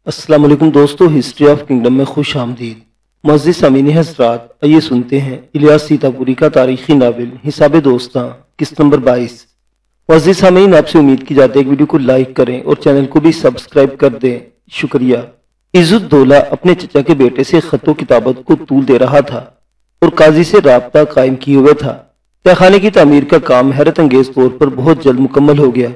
السلام علیکم دوستو، ہسٹری آف کنگڈم میں خوش آمدید۔ معزز سامعین حضرات، آئیے سنتے ہیں الیاس سیتاپوری کا تاریخی ناول حساب دوستاں قسط نمبر 22۔ معزز سامعین، آپ سے امید کی جاتی ہے کہ ویڈیو کو لائک کریں اور چینل کو بھی سبسکرائب کر دیں، شکریہ۔ عز الدولہ اپنے چچا کے بیٹے سے خط و کتابت کو طول دے رہا تھا اور قاضی سے رابطہ قائم کیے ہوئے تھا۔ تہہ خانے کی تعمیر کا کام حیرت انگیز طور پر بہت جلد مکمل ہو گیا۔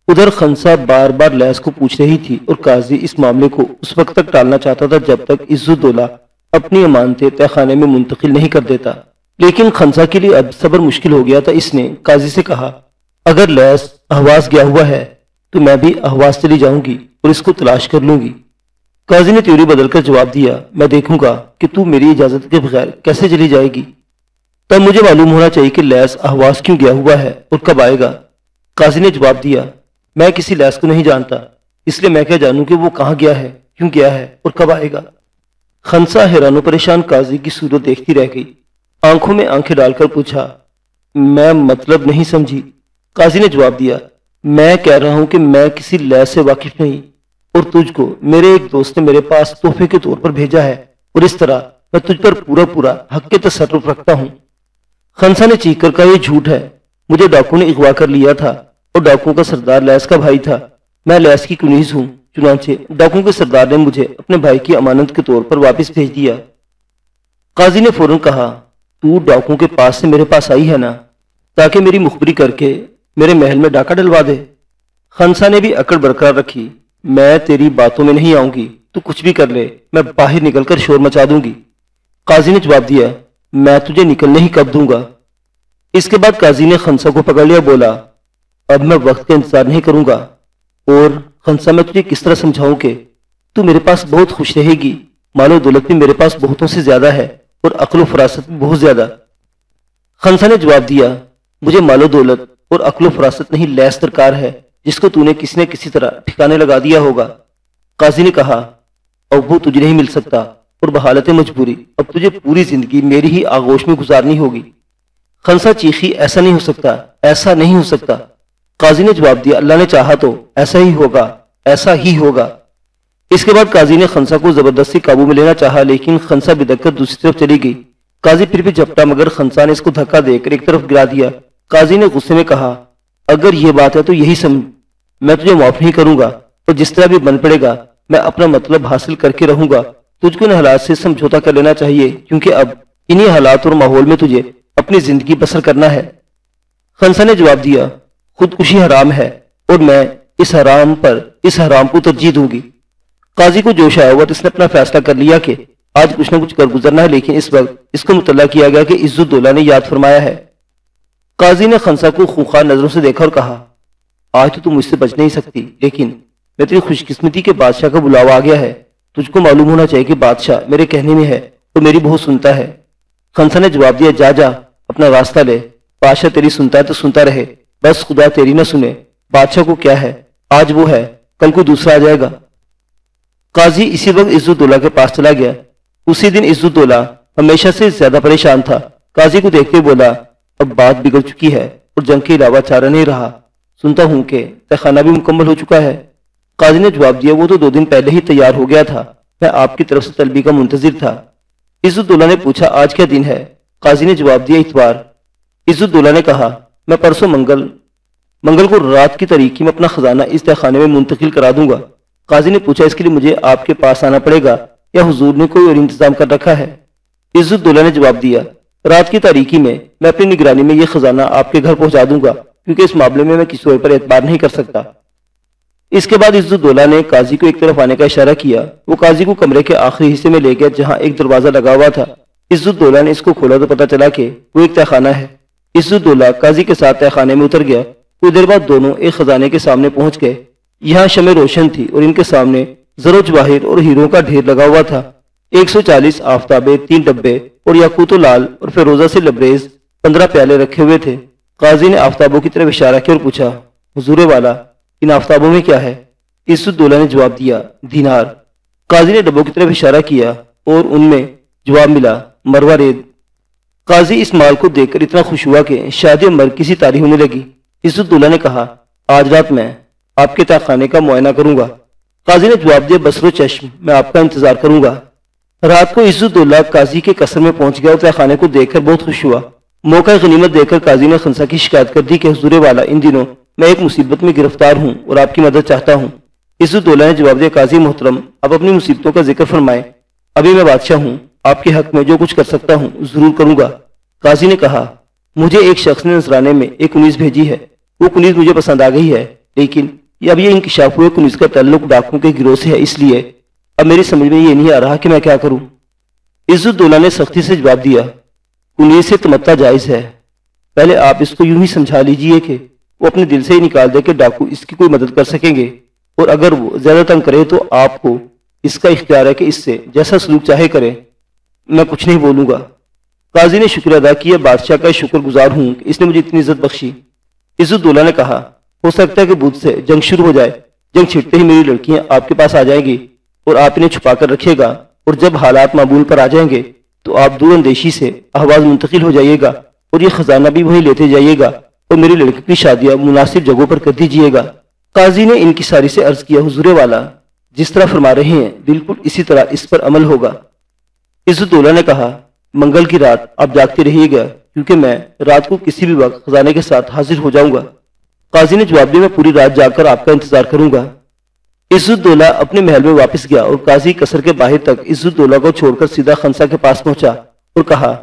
ادھر خنسا بار بار لیس کو پوچھ رہی تھی اور قاضی اس معاملے کو اس وقت تک ٹالنا چاہتا تھا جب تک عز الدولہ اپنی امانتیں تہہ خانے میں منتقل نہیں کر دیتا۔ لیکن خنسا کے لیے اب صبر مشکل ہو گیا تھا۔ اس نے قاضی سے کہا، اگر لیس اہواز گیا ہوا ہے تو میں بھی اہواز چلی جاؤں گی اور اس کو تلاش کر لوں گی۔ قاضی نے تیوری بدل کر جواب دیا، میں دیکھوں گا کہ تو میری اجازت کے بغیر کیسے چلی جائے گی۔ تب مجھے معلوم ہونا چاہیے کہ لیس اہواز کیوں گیا ہوا ہے اور کب آئے گا۔ قاضی نے جواب دیا، میں کسی لیس کو نہیں جانتا، اس لیے میں کیا جانوں کہ وہ کہاں گیا ہے، کیوں گیا ہے اور کب آئے گا۔ خنسا حیران و پریشان قاضی کی صورت دیکھتی رہ گئی، آنکھوں میں آنکھیں ڈال کر پوچھا، میں مطلب نہیں سمجھی۔ قاضی نے جواب دیا، میں کہہ رہا ہوں کہ میں کسی لیس سے واقف نہیں اور تجھ کو میرے ایک دوست نے میرے پاس تحفے کے طور پر بھیجا ہے اور اس طرح میں تجھ پر پورا حق کے تصرف رکھتا ہوں۔ خنسا نے چیخ کر کہا، یہ جھوٹ ہے، مجھے ڈاکو نے اغوا کر لیا تھا اور ڈاکو کا سردار لیس کا بھائی تھا، میں لیس کی کنیز ہوں، چنانچہ ڈاکو کے سردار نے مجھے اپنے بھائی کی امانت کے طور پر واپس بھیج دیا۔ قاضی نے فوراً کہا، تو ڈاکو کے پاس سے میرے پاس آئی ہے نا، تاکہ میری مخبری کر کے میرے محل میں ڈاکہ ڈلوا دے۔ خنسا نے بھی اکڑ برقرار رکھی، میں تیری باتوں میں نہیں آؤں گی، تو کچھ بھی کر لے، میں باہر نکل کر شور مچا دوں گی۔ قاضی نے جواب دیا، میں تجھے نکلنے ہی کب دوں گا۔ اس کے بعد قاضی نے خنسا کو پکڑ لیا، بولا، اب میں وقت کا انتظار نہیں کروں گا، اور خنسا میں تجھے کس طرح سمجھاؤں کہ تو میرے پاس بہت خوش رہے گی، مال و دولت بھی میرے پاس بہتوں سے زیادہ ہے اور عقل و فراست بھی بہت زیادہ۔ خنسا نے جواب دیا، مجھے مال و دولت اور عقل و فراست نہیں، لیس درکار ہے جس کو تو نے کسی نہ کسی طرح ٹھکانے لگا دیا ہوگا۔ قاضی نے کہا، اب وہ تجھے نہیں مل سکتا اور بحالت مجبوری اب تجھے پوری زندگی میری ہی آغوش میں گزارنی ہوگی۔ خنسا چیخی، ایسا نہیں ہو سکتا، ایسا نہیں ہو سکتا۔ قاضی نے جواب دیا، اللہ نے چاہا تو ایسا ہی ہوگا، ایسا ہی ہوگا۔ اس کے بعد قاضی نے خنسا کو زبردستی قابو میں لینا چاہا، لیکن خنسا بدک کر دوسری طرف چلی گئی۔ قاضی پھر بھی جھپٹا، مگر خنسا نے اس کو دھکا دے کر ایک طرف گرا دیا۔ قاضی نے غصے میں کہا، اگر یہ بات ہے تو یہی سمجھ، میں تجھے معاف نہیں کروں گا اور جس طرح بھی بن پڑے گا میں اپنا مطلب حاصل کر کے رہوں گا۔ تجھ کو ان حالات سے سمجھوتا کر لینا چاہیے، کیونکہ اب انہی حالات اور ماحول میں تجھے اپنی زندگی بسر کرنا ہے۔ خنسا نے جواب دیا، خودکشی حرام ہے اور میں اس حرام کو ترجیح دوں گی۔ قاضی کو جوش آیا ہوا تو اس نے اپنا فیصلہ کر لیا کہ آج کچھ نہ کچھ کر گزرنا ہے، لیکن اس وقت اس کو مطلع کیا گیا کہ عز الدولہ نے یاد فرمایا ہے۔ قاضی نے خنسا کو خونخوار نظروں سے دیکھا اور کہا، آج تو تم مجھ سے بچ نہیں سکتی، لیکن میں تیری خوش قسمتی کے بادشاہ کا بلاوا آ گیا ہے، تجھ کو معلوم ہونا چاہیے کہ بادشاہ میرے کہنے میں ہے اور میری بہت سنتا ہے۔ خنسا نے جواب دیا، جا اپنا راستہ لے، بادشاہ تیری سنتا ہے تو سنتا رہے، بس خدا تیری نہ سنے، بادشاہ کو کیا ہے، آج وہ ہے کل کوئی دوسرا آ جائے گا۔ قاضی اسی وقت عز الدولہ کے پاس چلا گیا۔ اسی دن عز الدولہ ہمیشہ سے زیادہ پریشان تھا۔ قاضی کو دیکھتے بولا، اب بات بگڑ چکی ہے اور جنگ کے علاوہ چارہ نہیں رہا، سنتا ہوں کہ تہہ خانہ بھی مکمل ہو چکا ہے۔ قاضی نے جواب دیا، وہ تو 2 دن پہلے ہی تیار ہو گیا تھا، میں آپ کی طرف سے طلبی کا منتظر تھا۔ عز الدولہ نے پوچھا، آج کیا دن ہے؟ قاضی نے جواب دیا، اتوار۔ عز الدولہ نے کہا، میں پرسوں منگل کو رات کی تاریکی میں اپنا خزانہ اس تہہ خانے میں منتقل کرا دوں گا۔ قاضی نے پوچھا، اس کے لیے مجھے آپ کے پاس آنا پڑے گا یا حضور نے کوئی اور انتظام کر رکھا ہے؟ عز الدولہ نے جواب دیا، رات کی تاریکی میں اپنی نگرانی میں یہ خزانہ آپ کے گھر پہنچا دوں گا، کیونکہ اس معاملے میں کسی اور پر اعتبار نہیں کر سکتا۔ اس کے بعد عز الدولہ نے قاضی کو ایک طرف آنے کا اشارہ کیا۔ وہ قاضی کو کمرے کے آخری حصے میں لے گیا جہاں ایک دروازہ لگا ہوا تھا۔ عز الدولہ نے اس کو کھولا تو پتہ چلا کہ وہ ایک تہہ خانہ ہے۔ عز الدولہ قاضی کے ساتھ تہہ خانے میں اتر گیا۔ کچھ دیر بعد دونوں ایک خزانے کے سامنے پہنچ گئے۔ یہاں شمع روشن تھی اور ان کے سامنے زر و جواہر اور ہیروں کا ڈھیر لگا ہوا تھا۔ 140 آفتابے، 3 ڈبے اور یاقوت و لال اور فیروزہ سے لبریز 15 پیالے رکھے ہوئے تھے۔ قاضی نے آفتابوں کی طرف اشارہ کیا اور پوچھا، حضور والا، ان آفتابوں میں کیا ہے؟ عز الدولہ نے جواب دیا، دینار۔ قاضی نے ڈبوں کی طرف اشارہ کیا اور ان میں جواب ملا، مروہ ریت۔ قاضی اس مال کو دیکھ کر اتنا خوش ہوا کہ شاید یہ مرگ کسی تاریخ ہونے لگی۔ عز الدولہ نے کہا، آج رات میں آپ کے تہہ خانے کا معائنہ کروں گا۔ قاضی نے جواب دیا بسر چشم، میں آپ کا انتظار کروں گا۔ رات کو عزت اللہ قاضی کے قصر میں پہنچ گیا اور تہ خانے کو دیکھ کر بہت خوش ہوا۔ موقع غنیمت دیکھ کر قاضی نے خنسا کی شکایت کر دی کہ حضور والا، ان دنوں میں ایک مصیبت میں گرفتار ہوں اور آپ کی مدد چاہتا ہوں۔ عزت اللہ نے جواب دیا قاضی محترم، آپ اپنی مصیبتوں کا ذکر فرمائیں، ابھی میں بادشاہ ہوں، آپ کے حق میں جو کچھ کر سکتا ہوں ضرور کروں گا۔ قاضی نے کہا مجھے ایک شخص نے نذرانے میں ایک کنیز بھیجی ہے، وہ کنیز مجھے پسند آ گئی ہے، لیکن اب یہ انکشاف ہوئے کنیز کا تعلق ڈاکوں کے گروہ سے ہے، اس لیے اب میری سمجھ میں یہ نہیں آ رہا کہ میں کیا کروں۔ عزت الدولہ نے سختی سے جواب دیا کنیز سے تمتع جائز ہے، پہلے آپ اس کو یوں ہی سمجھا لیجئے کہ وہ اپنے دل سے ہی نکال دے کہ ڈاکو اس کی کوئی مدد کر سکیں گے، اور اگر وہ زیادہ تنگ کرے تو آپ کو اس کا اختیار ہے کہ اس سے جیسا سلوک چاہے کریں، میں کچھ نہیں بولوں گا۔ قاضی نے شکر ادا کیا، بادشاہ کا شکر گزار ہوں کہ اس نے مجھے اتنی عزت بخشی۔ عزت الدولہ نے کہا ہو سکتا ہے کہ بدھ سے جنگ شروع ہو جائے، جنگ چھٹتے ہی میری لڑکیاں آپ کے پاس آ جائیں گی اور آپ انہیں چھپا کر رکھیے گا، اور جب حالات معمول پر آ جائیں گے تو آپ دور اندیشی سے اہواز منتقل ہو جائیے گا اور یہ خزانہ بھی وہیں لیتے جائیے گا اور میری لڑکی کی شادیاں مناسب جگہوں پر کر دیجیے گا۔ قاضی نے ان کی ساری سے عرض کیا حضور والا، جس طرح فرما رہے ہیں بالکل اسی طرح اس پر عمل ہوگا۔ عزت الدولہ نے کہا منگل کی رات آپ جاگتے رہیے گا، کیونکہ میں رات کو کسی بھی وقت خزانے کے ساتھ حاضر ہو جاؤں گا۔ قاضی نے جواب دیا میں پوری رات جاگ کر آپ کا انتظار کروں گا۔ عزت الدولہ اپنے محل میں واپس گیا اور قاضی قصر کے باہر تک عزت الدولہ کو چھوڑ کر سیدھا خنسا کے پاس پہنچا اور کہا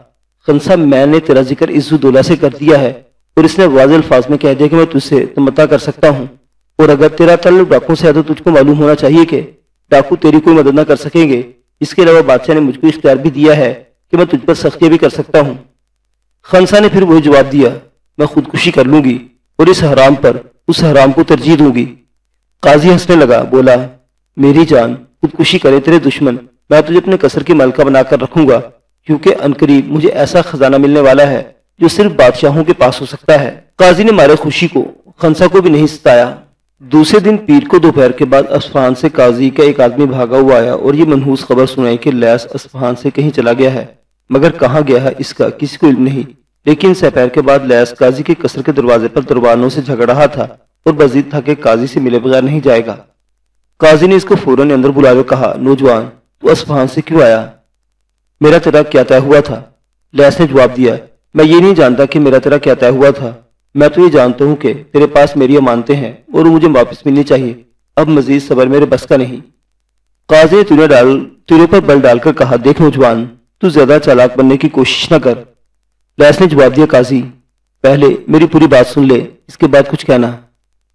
خنسا، میں نے تیرا ذکر عزت الدولہ سے کر دیا ہے اور اس نے واضح الفاظ میں کہہ دیا کہ میں تجھ سے تمتع کر سکتا ہوں، اور اگر تیرا تعلق ڈاکو سے ہے تو تجھ کو معلوم ہونا چاہیے کہ ڈاکو تیری کوئی مدد نہ کر سکیں گے۔ اس کے علاوہ بادشاہ نے مجھ کو اختیار بھی دیا ہے کہ میں تجھ پر سختیاں بھی کر سکتا ہوں۔ خنسا نے پھر وہی جواب دیا میں خودکشی کر لوں گی اور اس حرام پر اس حرام کو ترجیح دوں گی۔ قاضی ہنسنے لگا، بولا میری جان، خودکشی کرے تیرے دشمن، میں تجھے اپنے قصر کی ملکہ بنا کر رکھوں گا، کیونکہ عنقریب مجھے ایسا خزانہ ملنے والا ہے جو صرف بادشاہوں کے پاس ہو سکتا ہے۔ قاضی نے مارے خوشی کو خنسا کو بھی نہیں ستایا۔ دوسرے دن پیر کو دوپہر کے بعد اصفہان سے قاضی کا ایک آدمی بھاگا ہوا آیا اور یہ منحوس خبر سنائی کہ لیس اصفہان سے کہیں چلا گیا ہے، مگر کہاں گیا ہے اس کا کسی کو علم نہیں۔ لیکن سپہر کے بعد لیس قاضی کے قصر کے دروازے پر دربانوں سے جھگڑ رہا تھا اور مزید تھا کہ قاضی سے ملے بغیر نہیں جائے گا۔ قاضی نے اس کو فوراً اندر بلا کر کہا نوجوان، تو اصفہان سے کیوں آیا؟ میرا تیرا کیا طے ہوا تھا؟ لیس نے جواب دیا میں یہ نہیں جانتا کہ میرا تیرا کیا طے ہوا تھا، میں تو یہ جانتا ہوں کہ تیرے پاس میری امانتیں ہیں اور وہ مجھے واپس ملنی چاہیے، اب مزید صبر میرے بس کا نہیں۔ قاضی نے تیرے پر بل ڈال کر کہا دیکھ نوجوان، تو زیادہ چالاک بننے کی کوشش نہ کر۔ لیس نے جواب دیا قاضی پہلے میری پوری بات سن لے، اس کے بعد کچھ کہنا۔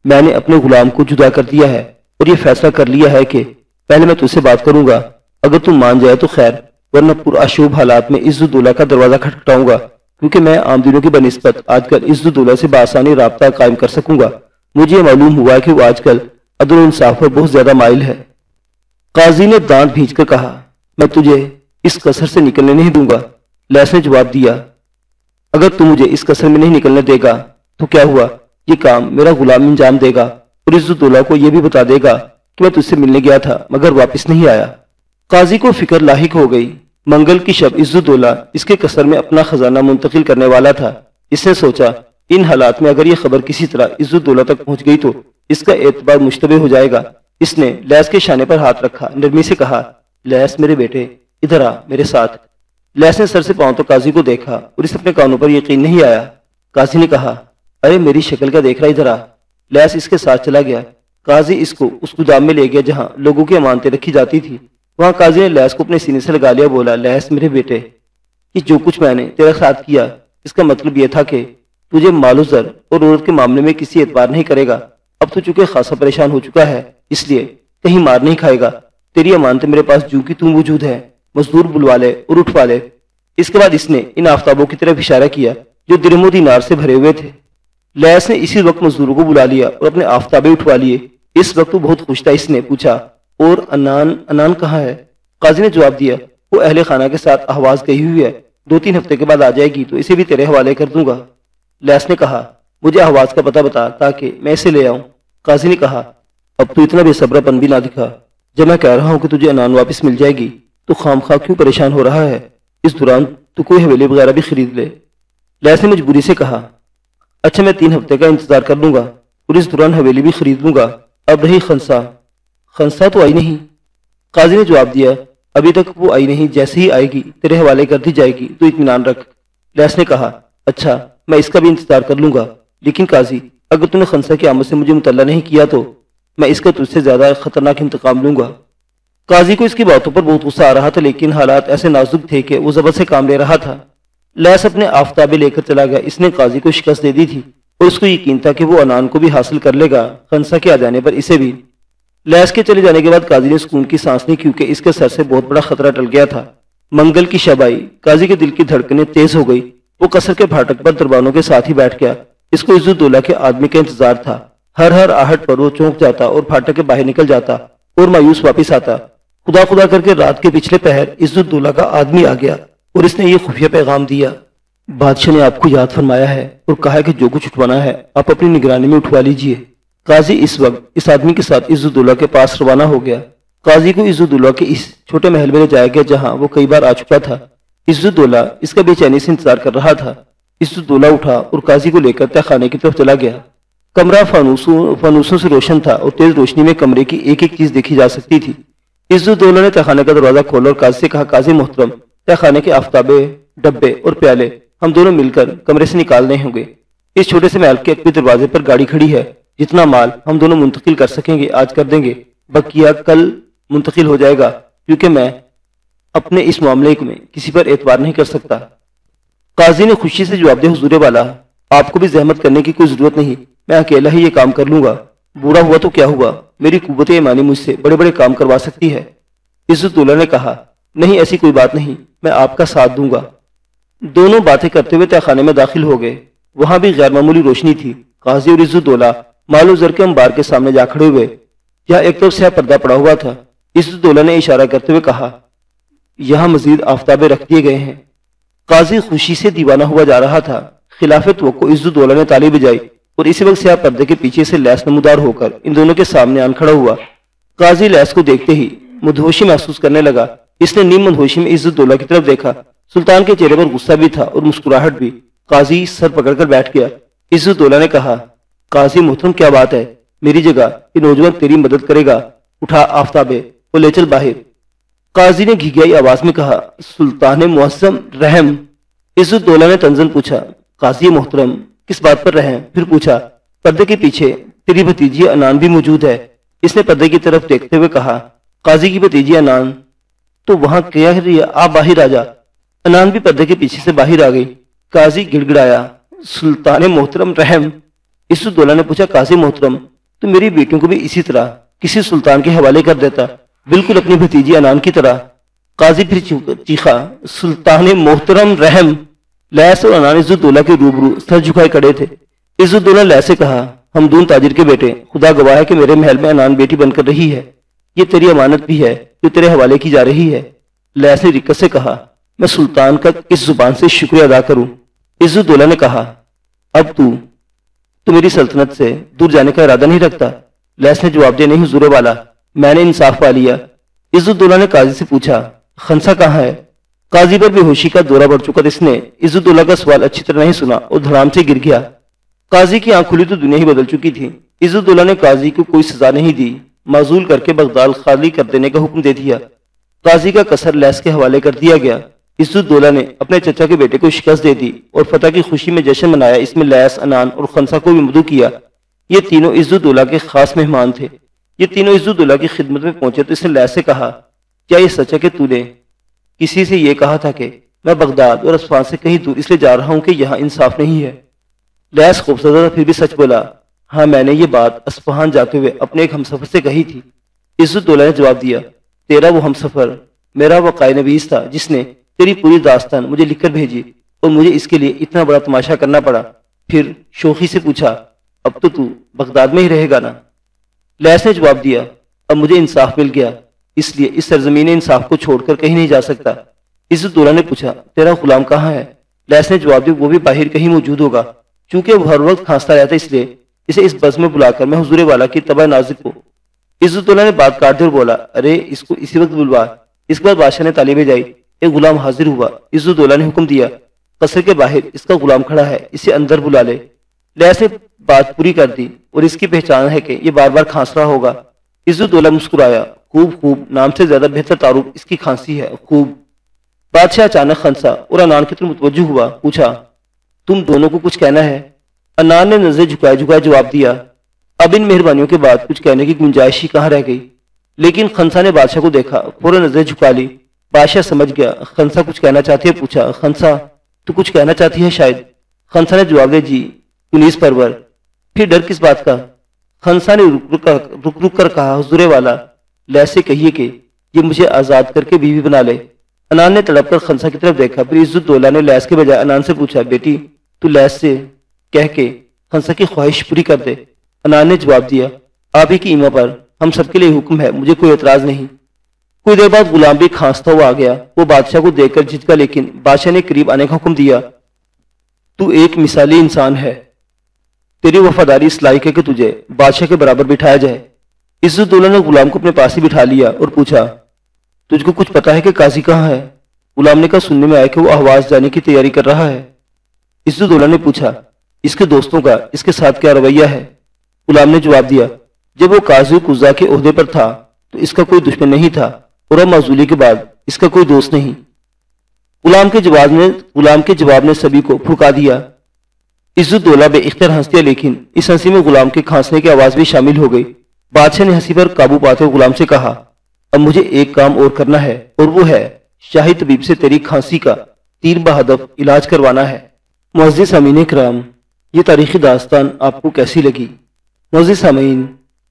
میں نے اپنے غلام کو جدا کر دیا ہے اور یہ فیصلہ کر لیا ہے کہ پہلے میں تجھ سے بات کروں گا، اگر تم مان جائے تو خیر، ورنہ پرآشوب حالات میں عزت الدولہ کا دروازہ کھٹکھٹاؤں گا، کیونکہ میں عام دنوں کی بنسبت آج کل عزت الدولہ سے بآسانی رابطہ قائم کر سکوں گا۔ مجھے یہ معلوم ہوا ہے کہ وہ آج کل عدل و انصاف پر بہت زیادہ مائل ہے۔ قاضی نے دانت بھینچ کر کہا میں تجھے اس قصر سے نکلنے نہیں دوں گا۔ لیس نے جواب دیا اگر تم مجھے اس قصر میں نہیں نکلنے دے گا تو کیا ہوا، یہ کام میرا غلام انجام دے گا اور عزت الدولہ کو یہ بھی بتا دے گا کہ میں تجھ سے ملنے گیا تھا مگر واپس نہیں آیا۔ قاضی کو فکر لاحق ہو گئی۔ منگل کی شب عزت الدولہ اس کے قصر میں اپنا خزانہ منتقل کرنے والا تھا۔ اس نے سوچا ان حالات میں اگر یہ خبر کسی طرح عزت الدولہ تک پہنچ گئی تو اس کا اعتبار مشتبہ ہو جائے گا۔ اس نے لیس کے شانے پر ہاتھ رکھا، نرمی سے کہا لیس میرے بیٹے ادھر آ میرے ساتھ۔ لیس نے سر سے پاؤں تو قاضی کو دیکھا اور اس اپنے کانوں پر یقین نہیں آیا۔ قاضی نے کہا ارے میری شکل کا دیکھ رہا، ادھر آ۔ لیس اس کے ساتھ چلا گیا۔ قاضی اس کو اس گودام میں لے گیا جہاں لوگوں کی امانتیں رکھی جاتی تھی۔ وہاں قاضی نے لیس کو اپنے سینے سے لگا لیا، بولا لیس میرے بیٹے، یہ جو کچھ میں نے تیرے ساتھ کیا اس کا مطلب یہ تھا کہ تجھے مال و زر اور عورت کے معاملے میں کسی اعتبار نہیں کرے گا۔ اب تو چونکہ خاصا پریشان ہو چکا ہے اس لیے کہیں مار نہیں کھائے گا۔ تیری امانتیں میرے پاس جو کی تم موجود ہے، مزدور بلوا لے اور اٹھوا لے۔ اس کے بعد اس نے ان آفتابوں کی طرف اشارہ کیا جو درہم و دینار سے بھرے ہوئے تھے۔ لیس نے اسی وقت مزدوروں کو بلا لیا اور اپنے آفتابے اٹھوا لیے۔ اس وقت وہ بہت خوش تھا۔ اس نے پوچھا اور انان کہاں ہے؟ قاضی نے جواب دیا وہ اہل خانہ کے ساتھ اہواز گئی ہوئی ہے، 2-3 ہفتے کے بعد آ جائے گی تو اسے بھی تیرے حوالے کر دوں گا۔ لیس نے کہا مجھے اہواز کا پتہ بتا تاکہ میں اسے لے آؤں۔ قاضی نے کہا اب تو اتنا بے صبر پن بھی نہ دکھا، جب میں کہہ رہا ہوں کہ تجھے انان واپس مل جائے گی تو خام خواہ کیوں پریشان ہو رہا ہے؟ اس دوران تو کوئی حویلی وغیرہ بھی خرید لے۔ لیس نے مجبوری سے کہا اچھا میں 3 ہفتے کا انتظار کر لوں گا اور اس دوران حویلی بھی خرید لوں گا۔ اب رہی خنسا، خنسا تو آئی نہیں؟ قاضی نے جواب دیا ابھی تک وہ آئی نہیں، جیسے ہی آئے گی تیرے حوالے کر دی جائے گی، تو اطمینان رکھ۔ لیس نے کہا اچھا میں اس کا بھی انتظار کر لوں گا، لیکن قاضی اگر تم نے خنسا کی آمد سے مجھے مطلع نہیں کیا تو میں اس کا تجھ سے زیادہ خطرناک انتقام لوں گا۔ قاضی کو اس کی باتوں پر بہت غصہ آ رہا تھا، لیکن حالات ایسے نازک تھے کہ وہ زبر سے کام لے رہا تھا۔ لیس اپنے آفتابے لے کر چلا گیا، اس نے قاضی کو شکست دے دی تھی اور اس کو یقین تھا کہ وہ عنان کو بھی حاصل کر لے گا، خنسا کے آ جانے پر اسے بھی۔ لیس کے چلے جانے کے بعد قاضی نے سکون کی سانس لی، کیونکہ اس کے سر سے بہت بڑا خطرہ ٹل گیا تھا۔ منگل کی شب آئی، قاضی کے دل کی دھڑکنیں تیز ہو گئی۔ وہ قصر کے پھاٹک پر دربانوں کے ساتھ ہی بیٹھ گیا۔ اس کو عزت الدولہ کے آدمی کا انتظار تھا۔ ہر آہٹ پر وہ چونک جاتا اور پھاٹک کے باہر نکل جاتا اور مایوس واپس آتا۔ خدا خدا کر کے رات کے پچھلے پہر عزت الدولہ کا آدمی آ گیا اور اس نے یہ خفیہ پیغام دیا، بادشاہ نے آپ کو یاد فرمایا ہے اور کہا ہے کہ جو کچھ اٹھوانا ہے آپ اپنی نگرانی میں اٹھوا لیجئے۔ قاضی اس وقت اس آدمی کے ساتھ عزت الدولہ کے پاس روانہ ہو گیا۔ قاضی کو عزت الدولہ کے اس چھوٹے محل میں لے جایا گیا جہاں وہ کئی بار آ چکا تھا۔ عزت الدولہ اس کا بے چینی سے انتظار کر رہا تھا۔ عزت الدولہ اٹھا اور قاضی کو لے کر تہ خانے کی طرف چلا گیا۔ کمرہ فانوسوں سے روشن تھا اور تیز روشنی میں کمرے کی ایک ایک چیز دیکھی جا سکتی تھی۔ عزت الدولہ نے تہ خانے کا دروازہ کھولا اور قاضی سے کہا قاضی محترم، تہ خانے کے آفتابے، ڈبے اور پیالے ہم دونوں مل کر کمرے سے نکالنے ہوں گے۔ اس چھوٹے سے محل کے اکبر دروازے پر گاڑی کھڑی ہے، جتنا مال ہم دونوں منتقل کر سکیں گے آج کر دیں گے، بقیہ کل منتقل ہو جائے گا، کیونکہ میں اپنے اس معاملے میں کسی پر اعتبار نہیں کر سکتا۔ قاضی نے خوشی سے جواب دیا حضور والا، آپ کو بھی زحمت کرنے کی کوئی ضرورت نہیں، میں اکیلا ہی یہ کام کر لوں گا۔ بوڑھا ہوا تو کیا ہوا، میری قوت ایمانی مجھ سے بڑے بڑے کام کروا سکتی ہے۔ عزت اللہ نے کہا نہیں ایسی کوئی بات نہیں، میں آپ کا ساتھ دوں گا۔ دونوں باتیں کرتے ہوئے تہ خانے میں داخل ہو گئے۔ وہاں بھی غیر معمولی روشنی تھی۔ قاضی اور عزت الدولہ مال و زر کے انبار کے سامنے جا کھڑے ہوئے۔ یہاں ایک طرف سیاہ پردہ پڑا ہوا تھا۔ عزت الدولہ نے اشارہ کرتے ہوئے کہا یہاں مزید آفتابے رکھ دیے گئے ہیں۔ قاضی خوشی سے دیوانہ ہوا جا رہا تھا۔ خلاف توقع عزت الدولہ نے تالی بجائی اور اسی وقت سیاہ پردے کے پیچھے سے لیس نمودار ہو کر ان دونوں کے سامنے آن کھڑا ہوا۔ قاضی لیس کو دیکھتے ہی مدہوشی محسوس کرنے لگا۔ اس نے نیم مدہوشی میں عزت الدولہ کی طرف دیکھا۔ سلطان کے چہرے پر غصہ بھی تھا اور مسکراہٹ بھی۔ قاضی سر پکڑ کر بیٹھ گیا۔ عزت الدولہ نے کہا قاضی محترم کیا بات ہے، میری جگہ یہ نوجوان تیری مدد کرے گا، اٹھا آفتابے اور لے چل باہر۔ قاضی نے گھگیائی آواز میں کہا سلطان معظم رحم۔ عزت الدولہ نے تنزن پوچھا قاضی محترم کس بات پر رحم؟ پھر پوچھا پردے کے پیچھے تیری بھتیجی انان بھی موجود ہے؟ اس نے پردے کی طرف دیکھتے ہوئے کہا قاضی کی بھتیجی انان تو وہاں کیا ہے، آپ باہر آ جا۔ انان بھی پردے کے پیچھے سے باہر آ گئی۔ قاضی گڑ گڑایا سلطان محترم رحم۔ عزت الدولہ نے پوچھا قاضی محترم تو میری بیٹیوں کو بھی اسی طرح کسی سلطان کے حوالے کر دیتا، بالکل اپنی بھتیجی انان کی طرح۔ قاضی پھر چیخا سلطان محترم رحم۔ لیس اور انان عزت الدولہ کے روبرو سر جھکائے کھڑے تھے۔ عزت الدولہ لیس سے کہا ہمدون تاجر کے بیٹے، خدا گواہ ہے کہ میرے محل میں انان بیٹی بن کر رہی ہے، یہ تیری امانت بھی ہے جو تیرے حوالے کی جا رہی ہے۔ لیس نے رکت سے کہا میں سلطان کا کس زبان سے شکریہ ادا کروں؟ عزت الدولہ نے کہا اب تو میری سلطنت سے دور جانے کا ارادہ نہیں رکھتا؟ لیس نے جواب دیا نہیں حضور والا، میں نے انصاف پا لیا۔ عزت الدولہ نے قاضی سے پوچھا خنسا کہاں ہے؟ قاضی پر بے ہوشی کا دورہ پڑ چکا، اس نے عزت الدولہ کا سوال اچھی طرح نہیں سنا اور دھڑام سے گر گیا۔ قاضی کی آنکھ کھلی تو دنیا ہی بدل چکی تھی۔ عزت الدولہ نے قاضی کو کوئی سزا نہیں دی، معزول کر کے بغداد خالی کر دینے کا حکم دے دیا۔ قاضی کا قصر لیس کے حوالے کر دیا گیا۔ عزت الدولہ نے اپنے چچا کے بیٹے کو شکست دے دی اور فتح کی خوشی میں جشن منایا۔ اس میں لیس، انان اور خنسا کو بھی مدعو کیا۔ یہ تینوں عزت الدولہ کے خاص مہمان تھے۔ یہ تینوں عزت الدولہ کی خدمت میں پہنچے تو اس نے لیس سے کہا کیا یہ سچ ہے کہ تو نے کسی سے یہ کہا تھا کہ میں بغداد اور اصفہان سے کہیں دور اس لیے جا رہا ہوں کہ یہاں انصاف نہیں ہے؟ لیس خوفزدہ تھا پھر بھی سچ بولا ہاں میں نے یہ بات اصفہان جاتے ہوئے اپنے ایک ہمسفر سے کہی تھی۔ عزت الدولہ نے جواب دیا تیرا وہ ہمسفر میرا وقائے نویس تھا جس نے تیری پوری داستان مجھے لکھ کر بھیجی اور مجھے اس کے لیے اتنا بڑا تماشا کرنا پڑا۔ پھر شوخی سے پوچھا اب تو بغداد میں ہی رہے گا نا؟ لیس نے جواب دیا اب مجھے انصاف مل گیا، اس لیے اس سرزمین انصاف کو چھوڑ کر کہیں نہیں جا سکتا۔ عزت الدولہ نے پوچھا تیرا غلام کہاں ہے؟ لیس نے جواب دیا وہ بھی باہر کہیں موجود ہوگا، چونکہ وہ ہر وقت کھانستا رہتا اس لیے اسے اس بز میں بلا کر میں حضور والا کی طبع نازک کو۔ عزت الدولہ نے بات کاٹ دی اور بولا ارے اس کو اسی وقت بلوا۔ اس کے بعد بادشاہ نے تالی بجائی، ایک غلام حاضر ہوا۔ عزت الدولہ نے حکم دیا قصر کے باہر اس کا غلام کھڑا ہے، اسے اندر بلا لے۔ لیس نے بات پوری کر دی اور اس کی پہچان ہے کہ یہ بار بار کھانس رہا ہوگا۔ عزت دولا مسکرایا، خوب خوب، نام سے زیادہ بہتر تعارف اس کی کھانسی ہے، خوب۔ بادشاہ اچانک خنسا اور انان کی طرف متوجہ ہوا، پوچھا تم دونوں کو کچھ کہنا ہے؟ انان نے نظر جھکائے جھکائے جواب دیا، اب ان مہربانیوں کے بعد کچھ کہنے کی گنجائش ہی کہاں رہ گئی۔ لیکن خنسا نے بادشاہ کو دیکھا، فوراً نظر جھکا لی۔ بادشاہ سمجھ گیا خنسا کچھ کہنا چاہتی ہے، پوچھا خنسا تو کچھ کہنا چاہتی ہے شاید؟ خنسا نے جواب دیا جی انیس پرور۔ پھر ڈر کس بات کا؟ خنسا نے رک رک کر کہا، حضور والا لیس سے کہیے کہ یہ مجھے آزاد کر کے بیوی بنا لے۔ انان نے تڑپ کر خنسا کی طرف دیکھا، پھر عزت دولا نے لیس کے بجائے انان سے پوچھا، بیٹی تو لیس سے کہہ کے خنسا کی خواہش پوری کر دے۔ انان نے جواب دیا، آپ ہی کی ایما پر ہم سب کے لیے حکم ہے، مجھے کوئی اعتراض نہیں۔ کچھ دیر بعد غلام بھی کھانستا ہوا آ گیا، وہ بادشاہ کو دیکھ کر جھجکا، لیکن بادشاہ نے قریب آنے کا حکم دیا۔ تو ایک مثالی انسان ہے، تیری وفاداری اس لائق ہے کہ تجھے بادشاہ کے برابر بٹھایا جائے۔ عزت دولا نے غلام کو اپنے پاس ہی بٹھا لیا اور پوچھا، تجھ کو کچھ پتا ہے کہ قاضی کہاں ہے؟ غلام نے کہا، سننے میں آیا کہ وہ اہواز جانے کی تیاری کر رہا ہے۔ عزت دولا نے پوچھا، اس کے دوستوں کا اس کے ساتھ کیا رویہ ہے؟ غلام نے جواب دیا، جب وہ قاضی قضا کے عہدے پر تھا تو اس کا کوئی دشمن نہیں تھا، اور اب معزولی کے بعد اس کا کوئی دوست نہیں۔ غلام کے جواب نے سبھی کو پھڑکا دیا۔ عزت دولا بے اختیار ہنس دیا، لیکن اس ہنسی میں غلام کے کھانسنے کی آواز بھی شامل ہو گئی۔ بادشاہ نے ہنسی پر قابو پاتے ہوئے غلام سے کہا، اب مجھے ایک کام اور کرنا ہے، اور وہ ہے شاہی طبیب سے تیری کھانسی کا تیر بہدف علاج کروانا ہے۔ معزز سامعین کرام، یہ تاریخی داستان آپ کو کیسی لگی؟ معزز سامعین،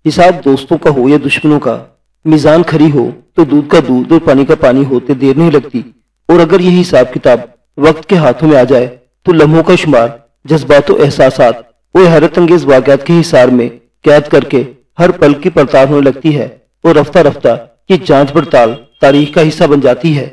حساب دوستوں کا ہو یا دشمنوں کا، میزان کھری ہو تو دودھ کا دودھ اور پانی کا پانی ہوتے دیر نہیں لگتی، اور اگر یہ حساب کتاب وقت کے ہاتھوں میں آ جائے تو لمحوں کا شمار جذبات و احساسات اور حیرت انگیز واقعات کے حصار میں قید کر کے ہر پل کی پڑتال ہونے لگتی ہے، اور رفتہ رفتہ یہ جانچ پڑتال تاریخ کا حصہ بن جاتی ہے۔